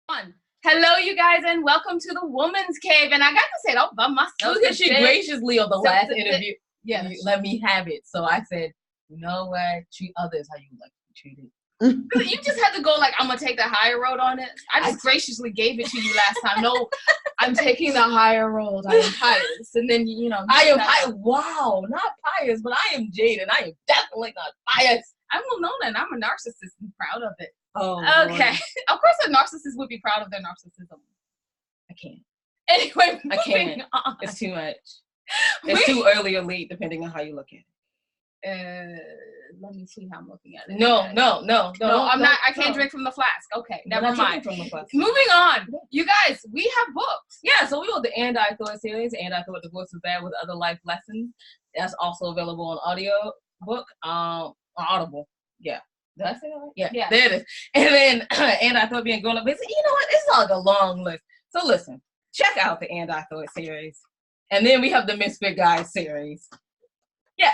On. Hello, you guys, and welcome to the Woman's Cave. And I got to say it all by myself. Look at she graciously on the last interview. Yeah, let me have it. So I said, you know what? Treat others how you like to be treated. Really, you just had to go like, I'm gonna take the higher road on it. I just graciously gave it to you last time. No, I'm taking the higher road. I am pious, and then I am pious. Wow, not pious, but I am jaded. I am definitely not pious. I will know that I'm a narcissist and proud of it. Oh, okay. Lord. Of course, a narcissist would be proud of their narcissism. I can't. Anyway, I can't. It's too much. It's too early or late, depending on how you look at it. Let me see how I'm looking at it. No, I'm not. I can't drink from the flask. Okay, never mind. From the flask. Moving on. You guys, we have books. Yeah, so we got the And I Thought series, And I Thought Divorce Was Bad with Other Life Lessons. That's also available on audio book, on Audible. Yeah. Did I say that right? Yeah. There it is. And then, And I Thought Being Grown Up. You know what? It's like a long list. So listen, check out the And I Thought series. And then we have the Misfit Guys series. Yeah,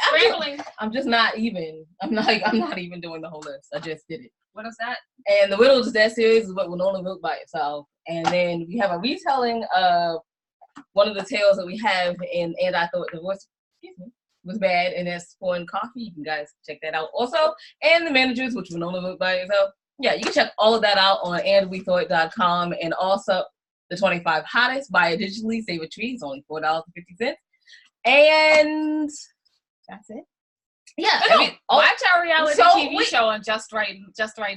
I'm just not even. I'm not even doing the whole list. I just did it. What is that? And the Widow's Dead series is what will only look by itself. And then we have a retelling of one of the tales that we have in And I Thought Divorce Was Bad, and that's Pouring Coffee. You guys check that out also. And the Managers, which will only look by itself. Yeah, you can check all of that out on andwethought.com, and also the 25 hottest. Buy it digitally, save a treat. It's only $4.50. And that's it. Yeah, watch our reality TV show on Just Right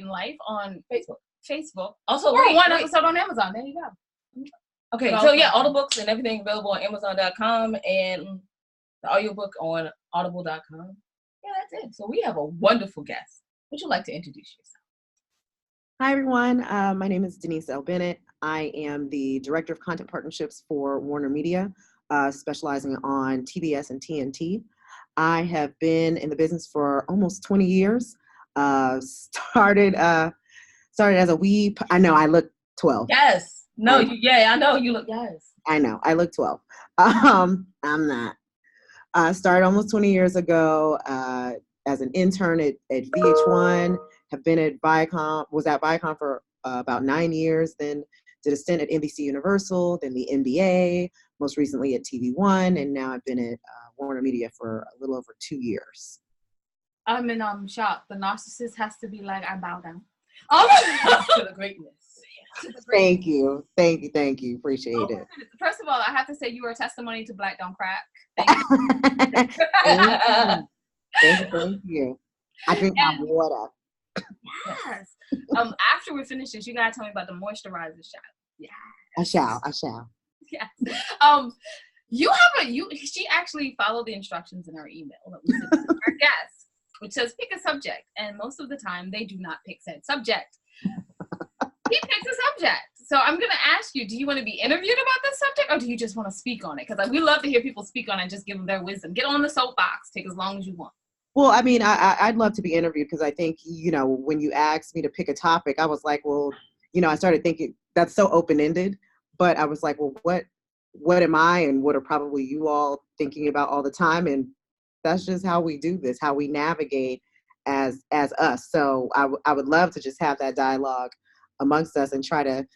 in Life on Facebook. Also, one episode on Amazon. There you go. Okay, so yeah, all the books and everything available on Amazon.com and the audiobook on Audible.com. Yeah, that's it. So we have a wonderful guest. Would you like to introduce yourself? Hi, everyone. My name is Denise Bennett. I am the Director of Content Partnerships for Warner Media, specializing on TBS and TNT. I have been in the business for almost 20 years. Started as a wee. I know I look 12. Yes. No. I know you look. Yes. I know I look 12. I'm not. Started almost 20 years ago as an intern at VH1. Have been at Viacom. Was at Viacom for about 9 years. Then did a stint at NBC Universal. Then the NBA. Most recently at TV1, and now I've been at Warner Media for a little over 2 years. I'm in shock. The narcissist has to be like, I bow down. To the greatness. Thank you. Appreciate it. First of all, I have to say you are a testimony to Black Don't Crack. Thank you. I drink my water. Yes. After we finish this, you gotta tell me about the moisturizer shot. Yeah. I shall. Yes. She actually followed the instructions in her email that we sent to our guests, which says pick a subject, and most of the time they do not pick said subject. He picks a subject. So I'm gonna ask you, do you want to be interviewed about this subject, or do you just want to speak on it? Because we love to hear people speak on it and just give them their wisdom. Get on the soapbox, take as long as you want. Well, I mean, I'd love to be interviewed, because I think, when you asked me to pick a topic, I was like, well, I started thinking that's so open-ended. But I was like, well, what am I, and what are probably you all thinking about all the time? And that's just how we do this, how we navigate as us. So I would love to just have that dialogue amongst us and try to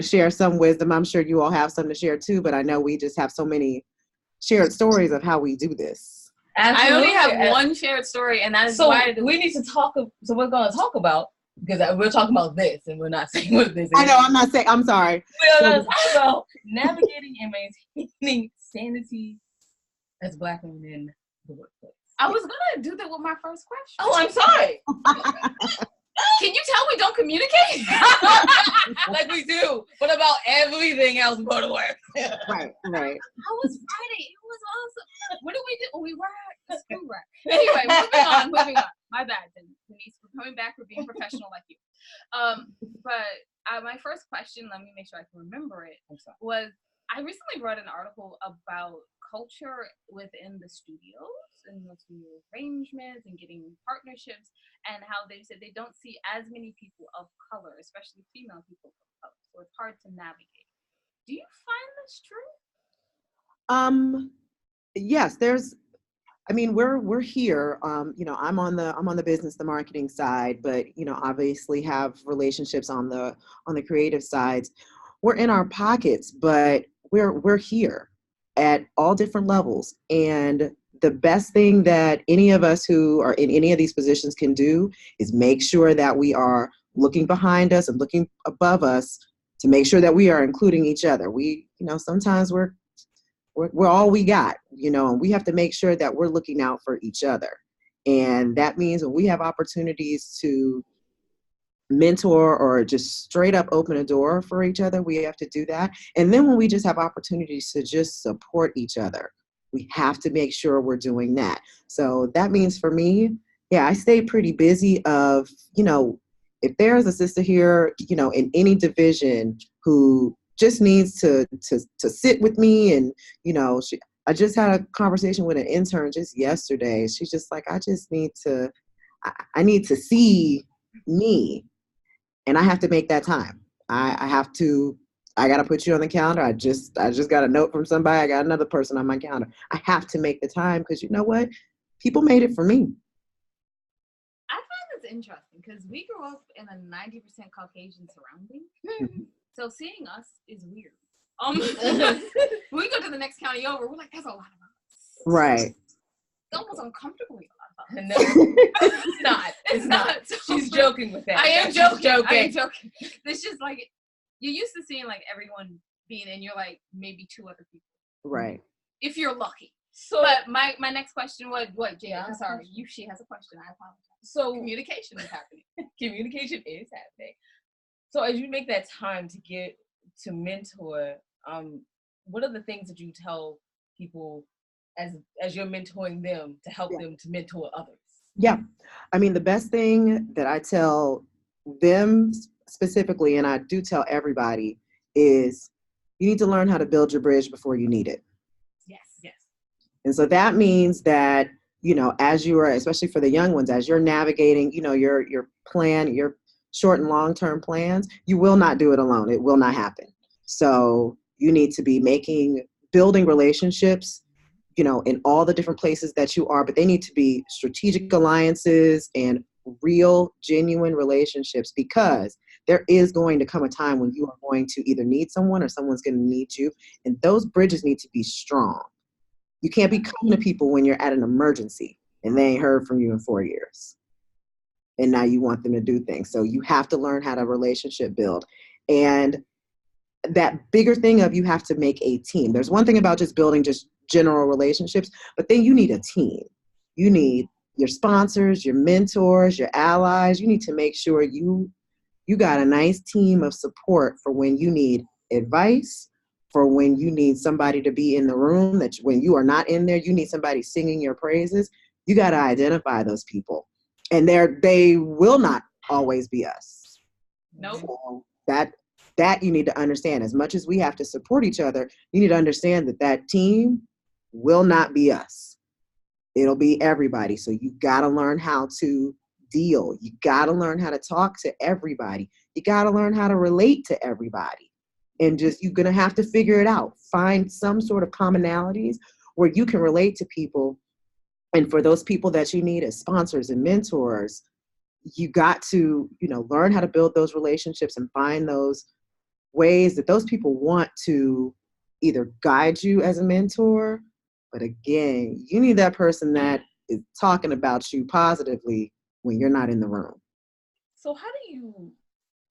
share some wisdom. I'm sure you all have some to share too, but I know we just have so many shared stories of how we do this. Absolutely. I only have one shared story, and that is why we need to talk. So we're going to talk about, because we're talking about this, and we're not saying what this is. I know, I'm not saying, I'm sorry. We're going to talk about navigating and maintaining sanity as Black women in the workplace. I was going to do that with my first question. Oh, I'm sorry. Can you tell we don't communicate? Like we do. What about everything else but work? Right. How was Friday? It was awesome. What did we do? We were at a school rec. Anyway, moving on. My bad, Denise. We're coming back. We're being professional like you. But my first question, let me make sure I can remember it, was I recently read an article about culture within the studios and the studio arrangements and getting partnerships, and how they said they don't see as many people of color, especially female people of color. So it's hard to navigate. Do you find this true? Yes, I mean, we're here. I'm on the business, the marketing side, but obviously have relationships on the creative sides. We're in our pockets, but we're here at all different levels. And the best thing that any of us who are in any of these positions can do is make sure that we are looking behind us and looking above us to make sure that we are including each other. Sometimes we're all we got, and we have to make sure that we're looking out for each other. And that means when we have opportunities to mentor or just straight up open a door for each other, we have to do that. And then when we just have opportunities to just support each other, we have to make sure we're doing that. So that means for me, yeah, I stay pretty busy of, if there's a sister here, in any division who just needs to sit with me. And, I just had a conversation with an intern just yesterday. She's just like, I need to see me, and I have to make that time. I got to put you on the calendar. I just got a note from somebody. I got another person on my calendar. I have to make the time because you know what? People made it for me. I find this interesting because we grew up in a 90% Caucasian surrounding. So seeing us is weird. When we go to the next county over, we're like, that's a lot of us. Right. It's almost uncomfortably a lot of us. No, it's not. It's not. She's joking with that. I am joking. It's just like, you're used to seeing like everyone being in, you're like maybe two other people. Right. If you're lucky. So, but my next question was, what, Jay? I'm sorry. She has a question. I apologize. So communication is happening. Communication is happening. So as you make that time to get to mentor, what are the things that you tell people as you're mentoring them to help them to mentor others? Yeah. I mean, the best thing that I tell them specifically, and I do tell everybody, is you need to learn how to build your bridge before you need it. Yes. And so that means that, as you are, especially for the young ones, as you're navigating, your plan, your short and long-term plans, you will not do it alone. It will not happen. So you need to be building relationships, in all the different places that you are, but they need to be strategic alliances and real, genuine relationships, because there is going to come a time when you are going to either need someone or someone's going to need you. And those bridges need to be strong. You can't be coming to people when you're at an emergency and they ain't heard from you in 4 years. And now you want them to do things. So you have to learn how to relationship build. And that bigger thing of you have to make a team. There's one thing about just building just general relationships, but then you need a team. You need your sponsors, your mentors, your allies. You need to make sure you got a nice team of support for when you need advice, for when you need somebody to be in the room, that when you are not in there, you need somebody singing your praises. You got to identify those people. And they will not always be us. Nope. So that you need to understand. As much as we have to support each other, you need to understand that team will not be us. It'll be everybody. So you got to learn how to deal. You got to learn how to talk to everybody. You got to learn how to relate to everybody. And you're going to have to figure it out. Find some sort of commonalities where you can relate to people. And for those people that you need as sponsors and mentors, you got to, learn how to build those relationships and find those ways that those people want to either guide you as a mentor. But again, you need that person that is talking about you positively when you're not in the room. So how do you,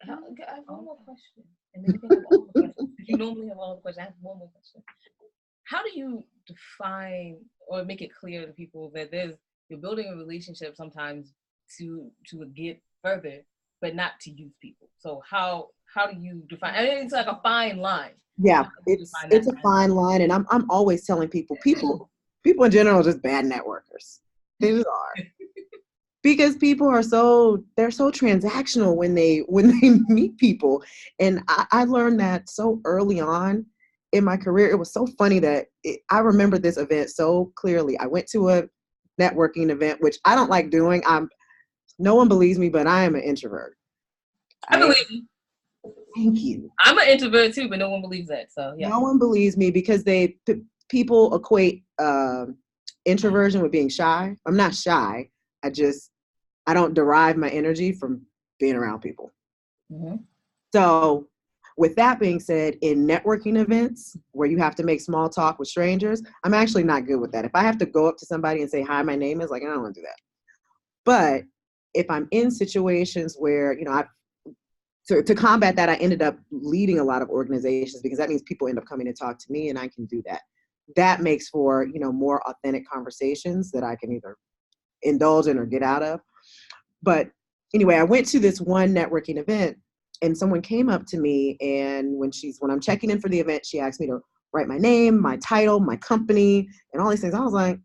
I have one more question. And then you can have all the questions. You normally have all the questions. I have one more question. How do you define or make it clear to people that you're building a relationship sometimes to get further, but not to use people? So how do you define? I mean, it's like a fine line. Yeah, it's a fine line, and I'm always telling people in general are just bad networkers. They just are. Because people are they're so transactional when they meet people. And I learned that so early on in my career. It was so funny that I remember this event so clearly. I went to a networking event, which I don't like doing. No one believes me, but I am an introvert. I believe you. Thank you. I'm an introvert too, but no one believes that. So yeah. No one believes me because people equate introversion with being shy. I'm not shy. I don't derive my energy from being around people. Mm-hmm. So with that being said, in networking events where you have to make small talk with strangers, I'm actually not good with that. If I have to go up to somebody and say, hi, my name is, like, I don't want to do that. But if I'm in situations where, to combat that, I ended up leading a lot of organizations, because that means people end up coming to talk to me, and I can do that. That makes for, more authentic conversations that I can either indulge in or get out of. But anyway, I went to this one networking event, and someone came up to me, and when I'm checking in for the event, she asked me to write my name, my title, my company, and all these things. I was like,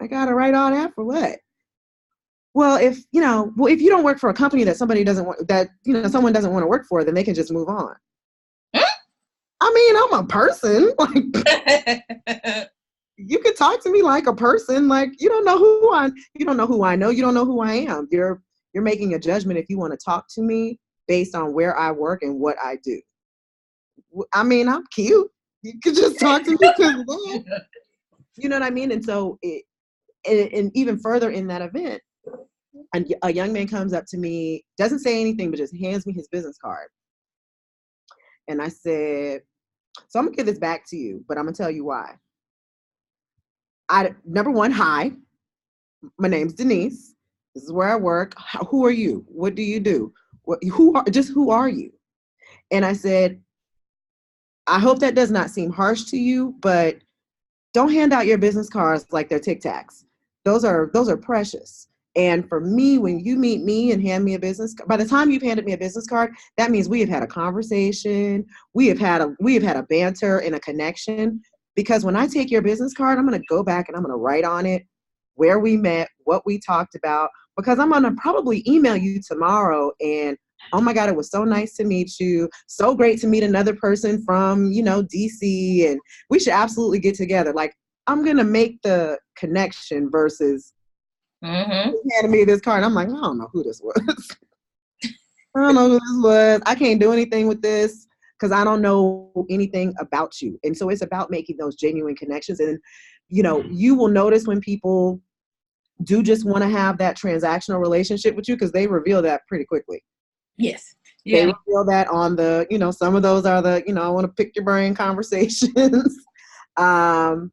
I gotta write all that for what? Well, if you don't work for a company that someone doesn't want to work for, then they can just move on. I mean, I'm a person. Like, you can talk to me like a person. Like, you don't know who I know. You don't know who I am. You're making a judgment if you want to talk to me based on where I work and what I do. I mean, I'm cute. You could just talk to me because, you know what I mean? And so, and even further in that event, a young man comes up to me, doesn't say anything, but just hands me his business card. And I said, so I'm gonna give this back to you, but I'm gonna tell you why. Number one, hi, my name's Denise. This is where I work. Who are you? What do you do? Who are you? And I said, I hope that does not seem harsh to you, but don't hand out your business cards like they're Tic Tacs. Those are precious. And for me, when you meet me and hand me a business, by the time you've handed me a business card, that means we have had a conversation, we have had a banter and a connection. Because when I take your business card, I'm going to go back and I'm going to write on it where we met, what we talked about, because I'm going to probably email you tomorrow and, oh my God, it was so nice to meet you. So great to meet another person from, DC, and we should absolutely get together. Like, I'm going to make the connection versus handing me this card. And I'm like, I don't know who this was. I don't know who this was. I can't do anything with this because I don't know anything about you. And so it's about making those genuine connections. And, you will notice when people do just want to have that transactional relationship with you, because they reveal that pretty quickly. Yes. Yeah. They reveal that on the, some of those are the, I want to pick your brain conversations. And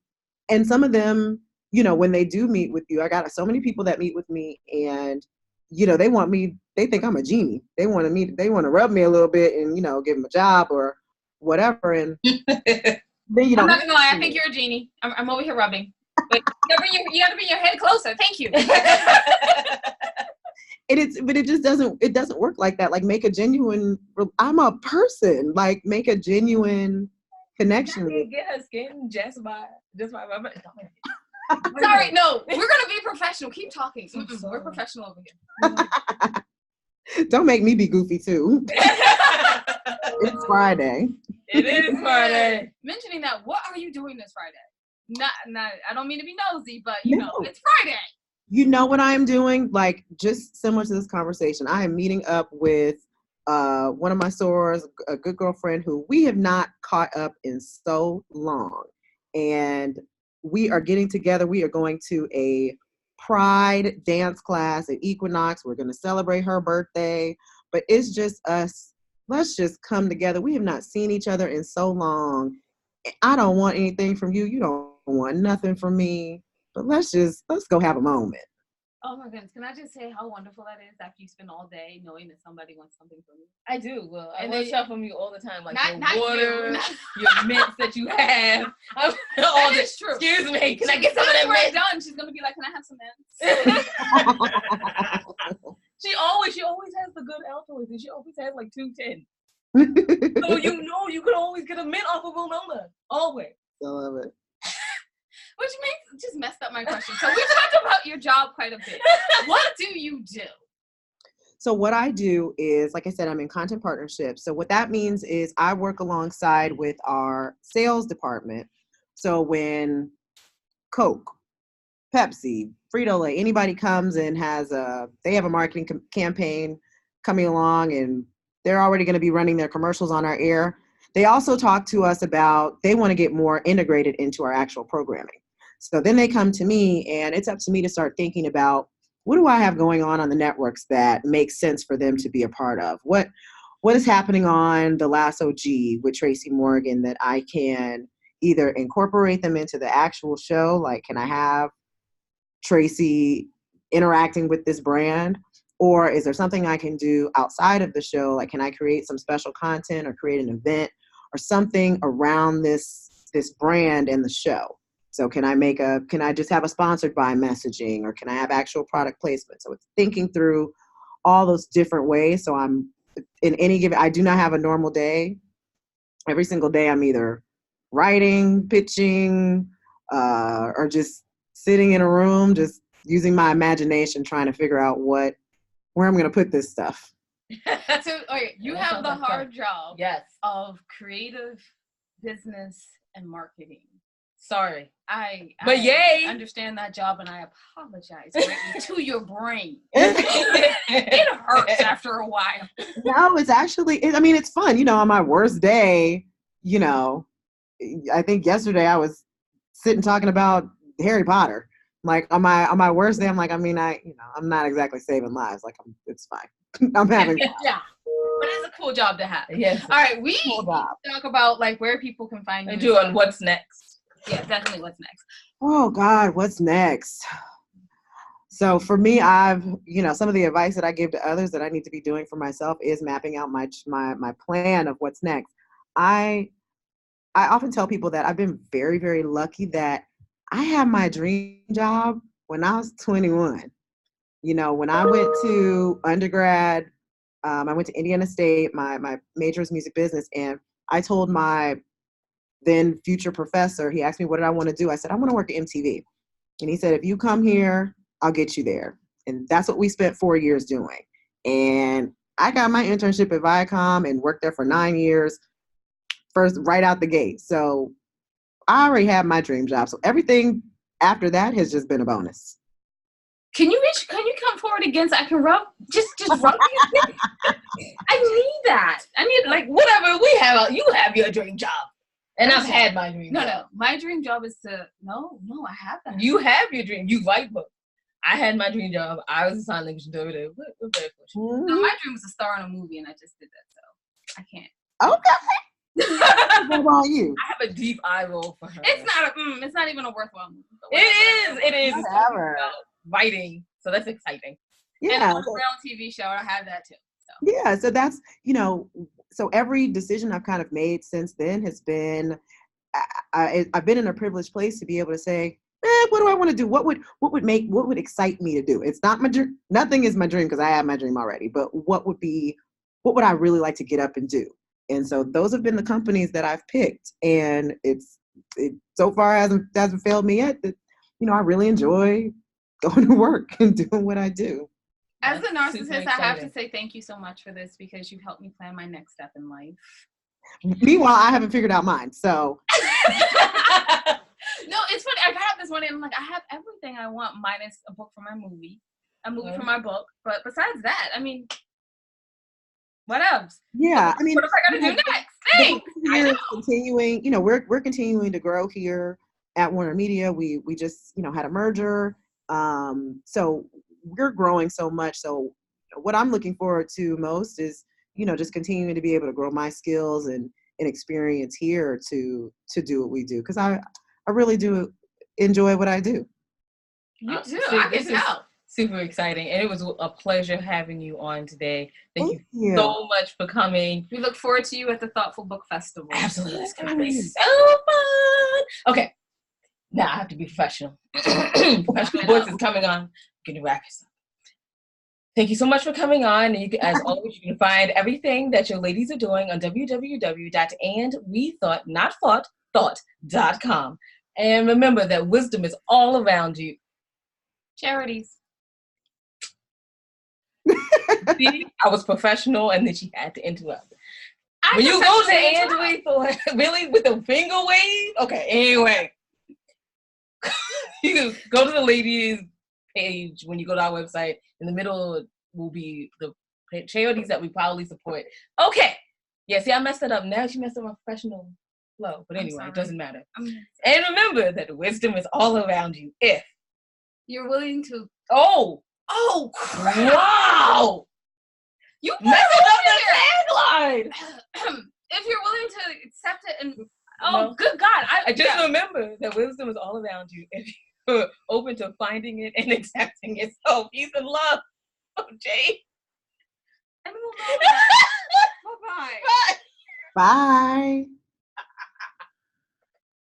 some of them, when they do meet with you, I got so many people that meet with me and, they think I'm a genie. They want to rub me a little bit and, give them a job or whatever. And then, I'm not gonna lie, I think you're a genie. I'm over here rubbing. But you gotta bring your head closer. Thank you. It just doesn't work like that. Like, make a genuine, I'm a person, like, make a genuine connection. Get her skin just by rubbing. Sorry, no, we're gonna be professional. Keep talking. We're professional over here. Don't make me be goofy too. It's Friday. It is Friday. Mentioning that, what are you doing this Friday? Not. I don't mean to be nosy, but it's Friday. You know what I'm doing? Like, just similar to this conversation, I am meeting up with one of my sorors, a good girlfriend who we have not caught up in so long. And we are getting together. We are going to a Pride dance class at Equinox. We're going to celebrate her birthday. But it's just us. Let's just come together. We have not seen each other in so long. I don't want anything from you. You don't want nothing from me. But let's go have a moment. Oh my goodness. Can I just say how wonderful that is after you spend all day knowing that somebody wants something from you? I do. Well, I want stuff from you all the time. Like not your water, you. your mints that you have. That is true. Excuse me. Can I get some of that mint? Done. She's going to be like, can I have some mints? She always has the good Altoids, and she always has like 210. So you could always get a mint off of Winona. Always. I love it. Which just messed up my question. So we talked about your job quite a bit. What do you do? So what I do is, like I said, I'm in content partnerships. So what that means is I work alongside with our sales department. So when Coke, Pepsi, Frito-Lay, anybody comes and they have a marketing campaign coming along and they're already going to be running their commercials on our air. They also talk to us about, they want to get more integrated into our actual programming. So then they come to me, and it's up to me to start thinking about, what do I have going on the networks that makes sense for them to be a part of? What is happening on The Last OG with Tracy Morgan that I can either incorporate them into the actual show? Like, can I have Tracy interacting with this brand? Or is there something I can do outside of the show? Like, can I create some special content or create an event or something around this brand and the show? So can I just have a sponsored by messaging, or can I have actual product placement? So it's thinking through all those different ways. So I'm in any given, I do not have a normal day. Every single day I'm either writing, pitching, or just sitting in a room, just using my imagination, trying to figure out where I'm going to put this stuff. So, okay, you have the hard job Yes. of creative business and marketing. Sorry. But yay! Understand that job, and I apologize greatly to your brain. It hurts after a while. No, it's actually, it's fun. On my worst day, I think yesterday I was sitting talking about Harry Potter. Like on my worst day, I'm like, I'm not exactly saving lives. Like, it's fine. I'm having fun. Yeah. But it's a cool job to have. Yes. All right, we Cool talk about like where people can find you. And do on what's next. Yeah, definitely what's next. Oh God, what's next? So for me, I've, some of the advice that I give to others that I need to be doing for myself is mapping out my plan of what's next. I often tell people that I've been very, very lucky that I had my dream job when I was 21. When I went to undergrad, I went to Indiana State. My major is music business, and I told my then future professor, he asked me, what did I want to do? I said, I want to work at MTV. And he said, if you come here, I'll get you there. And that's what we spent 4 years doing. And I got my internship at Viacom and worked there for 9 years, first right out the gate. So I already had my dream job. So everything after that has just been a bonus. Can you come forward again so I can rub rub you? I need that. I need like Whatever you have your dream job. And I've had my dream job. No. My dream job is to no, I have that. You have your dream. You write books. I had my dream job. I was a sign language interpreter. We're very fortunate. No, my dream was to star in a movie, and I just did that, so I can't. Okay. What about you? I have a deep eye roll for her. It's not even a worthwhile movie. It is. Whatever. Writing. So that's exciting. Yeah. And on a reality TV show, I have that too. So. Yeah. So that's, so every decision I've kind of made since then has been, I've been in a privileged place to be able to say, what do I want to do? What would excite me to do? It's not my dream. Nothing is my dream because I have my dream already. But what would I really like to get up and do? And so those have been the companies that I've picked, and it so far hasn't failed me yet. That I really enjoy going to work and doing what I do. As a narcissist, I have to say thank you so much for this because you've helped me plan my next step in life. Meanwhile, I haven't figured out mine, so. No, it's funny. I got up this morning and I'm like, I have everything I want minus a book for my movie, a movie for my book. But besides that, what else? Yeah, what if I got to do next? Thanks. We're continuing. We're continuing to grow here at Warner Media. We just had a merger, so we're growing so much. So what I'm looking forward to most is just continuing to be able to grow my skills and experience here to do what we do, because I really do enjoy what I do. You do. I can tell. Super exciting, and it was a pleasure having you on today. Thank you so much for coming. We look forward to you at the Thoughtful Book Festival. Absolutely, it's gonna be so fun. Okay, now I have to be professional. Professional voice is coming on. Get to wrap this up. Thank you so much for coming on. And as always, you can find everything that your ladies are doing on www.andwethought.com. And remember that wisdom is all around you. Charities. See, I was professional, and then she had to interrupt. When you go to Andrew, really with the finger wave? Okay, anyway. You can go to the ladies page when you go to our website. In the middle will be the charities that we probably support. Okay. Yeah, see, I messed it up. Now she messed up my professional low. But I'm anyway, sorry. it doesn't matter. And remember that wisdom is all around you if you're willing to. Oh Crap. wow! You messing up the tagline. If you're willing to accept it and No. good God, I just remember that wisdom is all around you if you're open to finding it and accepting it. So peace and love, Jay. And we'll know that. Bye-bye. Bye.